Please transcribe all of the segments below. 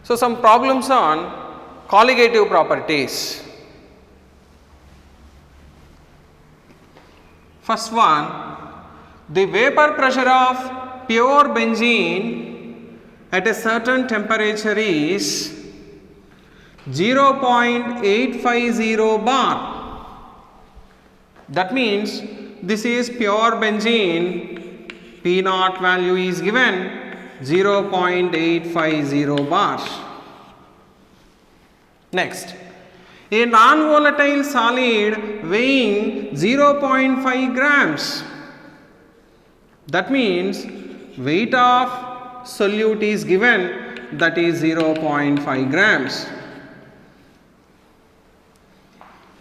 So, some problems on colligative properties. First one, the vapor pressure of pure benzene at a certain temperature is 0.850 bar. That means this is pure benzene, P naught value is given 0.850 bar. Next, a non-volatile solid weighing 0.5 grams. That means weight of solute is given, that is 0.5 grams.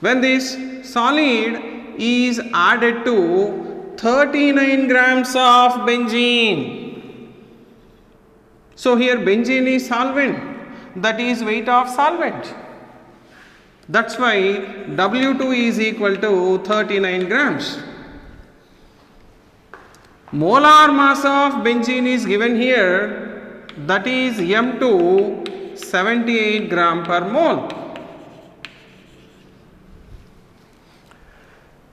When this solid is added to 39 grams of benzene. So here benzene is solvent, that is weight of solvent. That's why W2 is equal to 39 grams. Molar mass of benzene is given here, that is M2 78 gram per mole.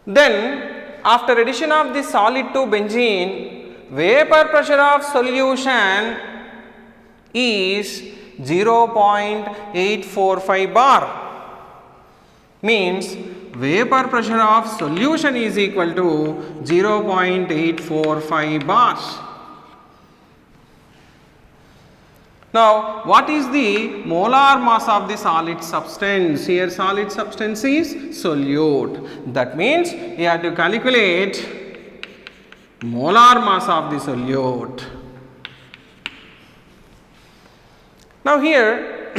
Then after addition of the solid to benzene, vapor pressure of solution is 0.845 bar. Means vapor pressure of solution is equal to 0.845 bars. Now, what is the molar mass of the solid substance? Here solid substance is solute. That means you have to calculate molar mass of the solute. Now here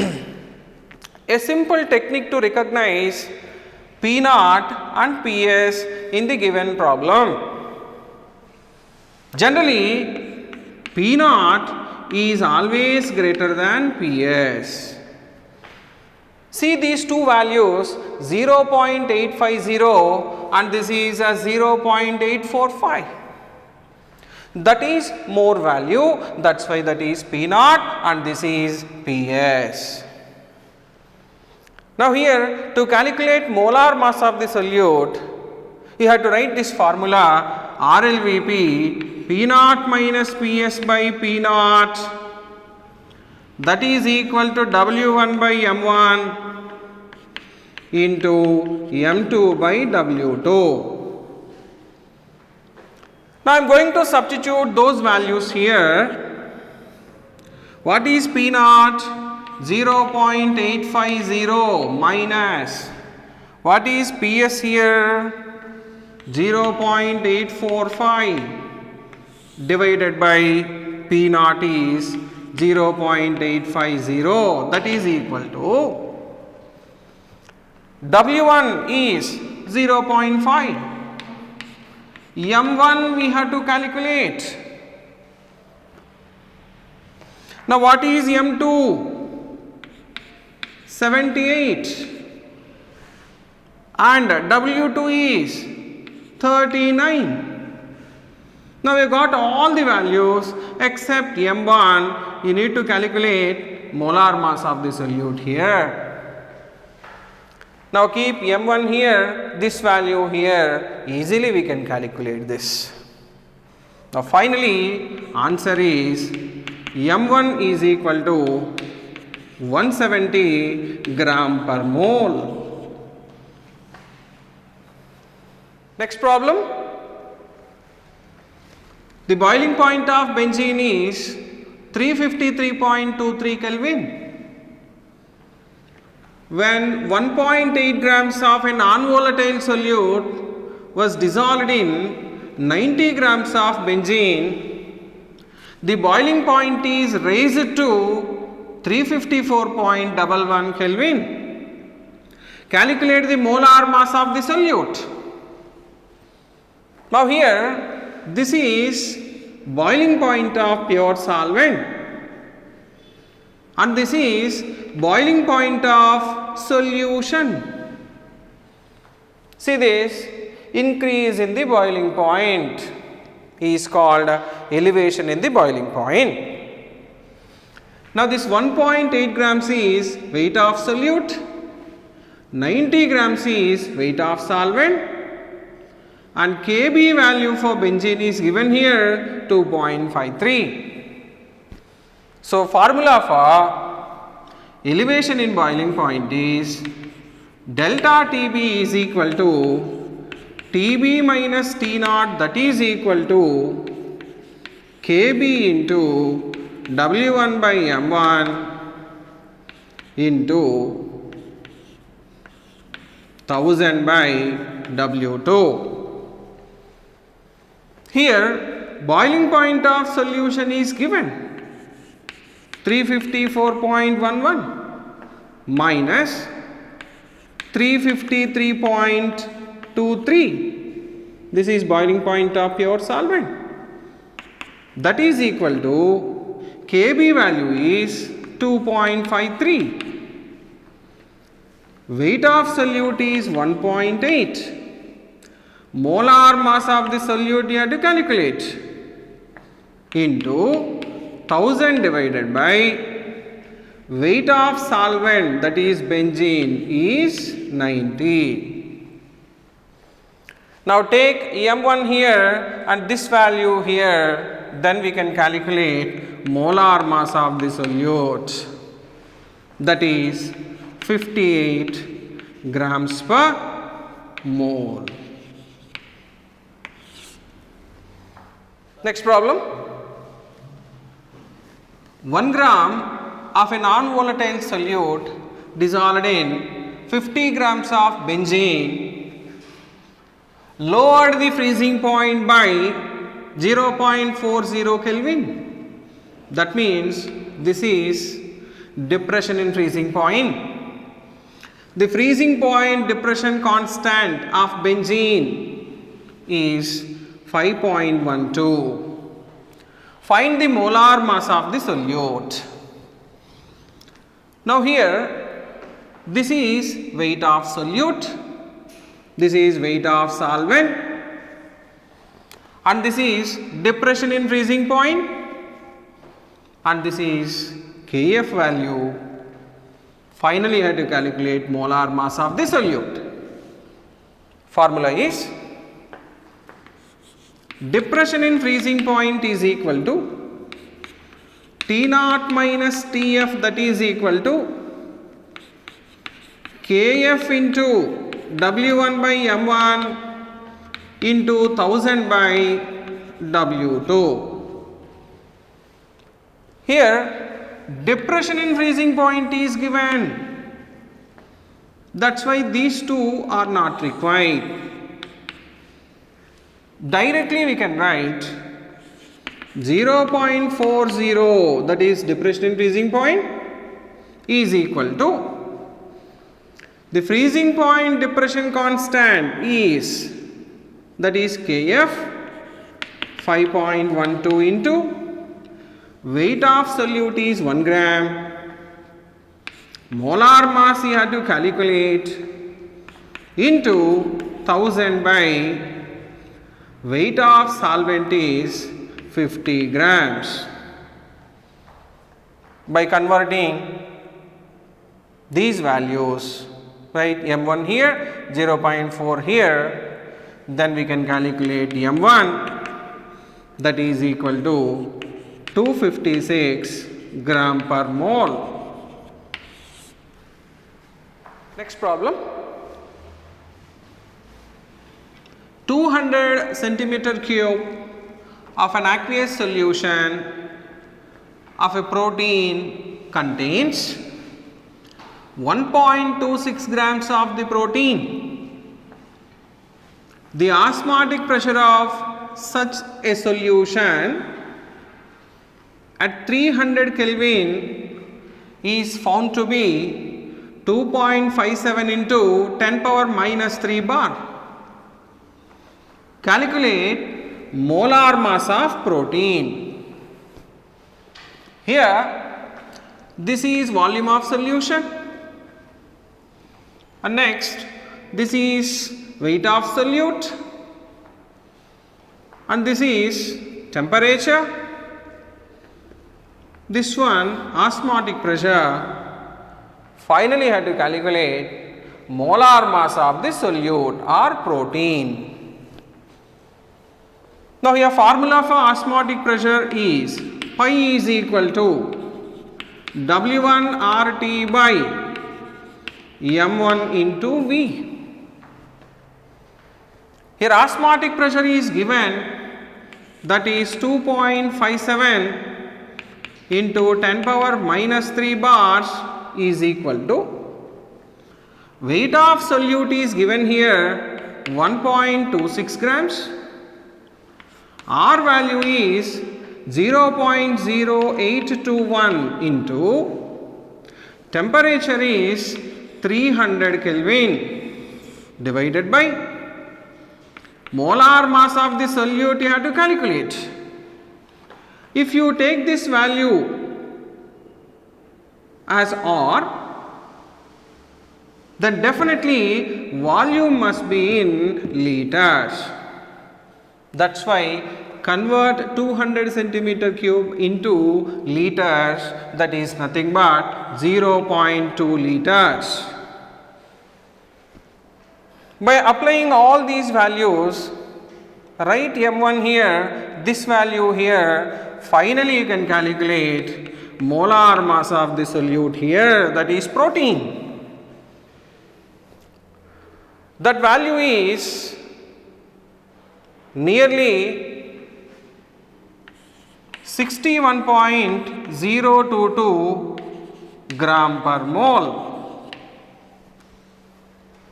a simple technique to recognize P naught and Ps in the given problem. Generally P naught is always greater than Ps. See these two values 0.850 and this is a 0.845. That is more value, that's why that is P naught and this is Ps. Now here to calculate molar mass of the solute, you have to write this formula RLVP P naught minus Ps by P naught, that is equal to W1 by M1 into M2 by W2. Now I am going to substitute those values here. What is P naught? 0.850 minus, what is Ps here? 0.845 divided by P naught is 0.850, that is equal to W1 is 0.5, M1 we have to calculate. Now what is M2? 78 and W2 is 39. Now we got all the values except M1, you need to calculate molar mass of the solute here. Now keep M1 here, this value here, easily we can calculate this. Now finally answer is M1 is equal to 170 gram per mole. Next problem. The boiling point of benzene is 353.23 Kelvin. When 1.8 grams of a non-volatile solute was dissolved in 90 grams of benzene, the boiling point is raised to 354.11 Kelvin. Calculate the molar mass of the solute. Now here this is boiling point of pure solvent and this is boiling point of solution. See this increase in the boiling point is called elevation in the boiling point. Now this 1.8 grams is weight of solute, 90 grams is weight of solvent, and Kb value for benzene is given here 2.53. So formula for elevation in boiling point is delta Tb is equal to Tb minus T naught, that is equal to Kb into W1 by M1 into 1000 by W2. Here boiling point of solution is given 354.11 minus 353.23. This is boiling point of pure solvent. That is equal to Kb value is 2.53. Weight of solute is 1.8. Molar mass of the solute you have to calculate into 1000 divided by weight of solvent, that is benzene, is 90. Now take M1 here and this value here, then we can calculate molar mass of the solute, that is 58 grams per mole. Next problem. 1 gram of a non-volatile solute dissolved in 50 grams of benzene lowered the freezing point by 0.40 Kelvin. That means this is depression in freezing point. The freezing point depression constant of benzene is 5.12. Find the molar mass of the solute. Now here this is weight of solute, this is weight of solvent, and this is depression in freezing point, and this is Kf value. Finally, I have to calculate molar mass of the solute. Formula is depression in freezing point is equal to T naught minus Tf, that is equal to Kf into W1 by M1 into 1000 by W2. Here depression in freezing point is given, that is why these two are not required. Directly we can write 0.40, that is depression in freezing point, is equal to the freezing point depression constant is, that is Kf, 5.12 into weight of solute is 1 gram, molar mass you have to calculate into 1000 by weight of solvent is 50 grams. By converting these values, right, M1 here, 0.4 here, then we can calculate M1, that is equal to 256 gram per mole. Next problem. 200 centimeter cube of an aqueous solution of a protein contains 1.26 grams of the protein. The osmotic pressure of such a solution at 300 Kelvin is found to be 2.57 into 10 power minus 3 bar. Calculate molar mass of protein. Here this is volume of solution, and next this is weight of solute, and this is temperature, This one, osmotic pressure. Finally, you have to calculate molar mass of the solute or protein. Now, here formula for osmotic pressure is pi is equal to W1 RT by M1 into V. Here osmotic pressure is given, that is 2.57 into 10 power minus 3 bars is equal to, weight of solute is given here 1.26 grams, R value is 0.0821 into temperature is 300 Kelvin divided by molar mass of the solute you have to calculate. If you take this value as R, then definitely volume must be in liters. That's why convert 200 centimeter cube into liters, that is nothing but 0.2 liters. By applying all these values, write M1 here, this value here, finally you can calculate molar mass of the solute here, that is protein. That value is nearly 61.022 gram per mole.